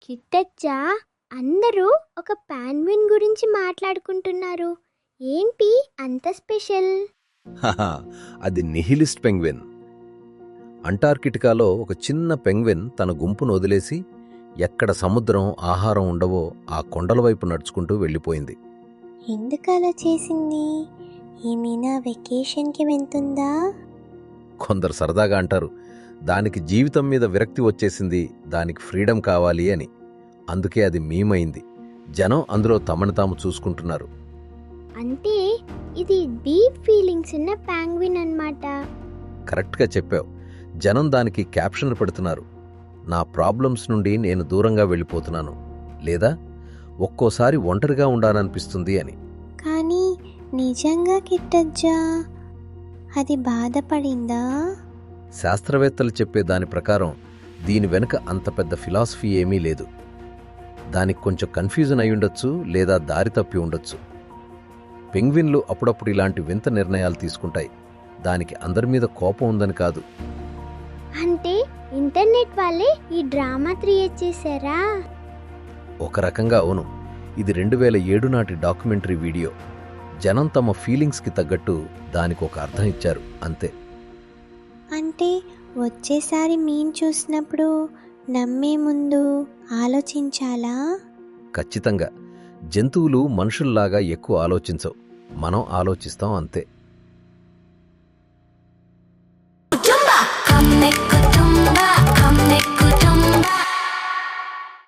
కిట్టచ్చా, అందరూ ఒక పాంగ్విన్ గురించి మాట్లాడుకుంటున్నారు. ఏంటి అంత స్పెషల్? హహా, అది నిహిలిస్ట్ పెంగ్విన్. అంటార్కిటికాలో ఒక చిన్న పెంగ్విన్ తన గుంపును వదిలేసి ఎక్కడ సముద్రం ఆహారం ఉండవో ఆ కొండల వైపు నడుచుకుంటూ వెళ్ళిపోయింది. ఎందుకు అలా చేసింది? ఏమైనా వెకేషన్కి వెళ్తుందా? కొందరు సరదాగా అంటారు, దానికి జీవితం మీద విరక్తి వచ్చేసింది, దానికి ఫ్రీడమ్ కావాలి అని. అందుకే అది మీమైంది. జనం అందులో తమను తాము చూసుకుంటున్నారు. అంటే ఇది డీప్ ఫీలింగ్స్ ఉన్న పాంగ్విన్ అన్నమాట. కరెక్ట్గా చెప్పావు. జనం దానికి క్యాప్షన్లు పెడుతున్నారు. నా ప్రాబ్లమ్స్ నుండి నేను దూరంగా వెళ్ళిపోతున్నాను, లేదా ఒక్కోసారి ఒంటరిగా ఉండాలనిపిస్తుంది అని. కానీ నిజంగా కిట్టజ్జా అది బాధపడిందా? శాస్త్రవేత్తలు చెప్పే దాని ప్రకారం దీని వెనుక అంత పెద్ద ఫిలాసఫీ ఏమీ లేదు. దానికి కొంచెం కన్ఫ్యూజన్ అయ్యుండొచ్చు, లేదా దారి తప్పి ఉండొచ్చు. పెంగ్విన్లు అప్పుడప్పుడు ఇలాంటి వింత నిర్ణయాలు తీసుకుంటాయి. దానికి అందరి మీద కోపం ఉందని కాదు. అంటే ఇంటర్నెట్ వాళ్ళే ఈ డ్రామా క్రియేట్ చేశారా? ఒక రకంగా అవును. ఇది 2007 నాటి డాక్యుమెంటరీ వీడియో. జనం తమ ఫీలింగ్స్కి తగ్గట్టు దానికి ఒక అర్థం ఇచ్చారు, అంతే. అంటే వచ్చేసారి మీన్ చూసినప్పుడు నమ్మే ముందు ఆలోచించాలా? ఖచ్చితంగా. జంతువులు మనుషుల్లాగా ఎక్కువ ఆలోచించవు, మనం ఆలోచిస్తాం, అంతే.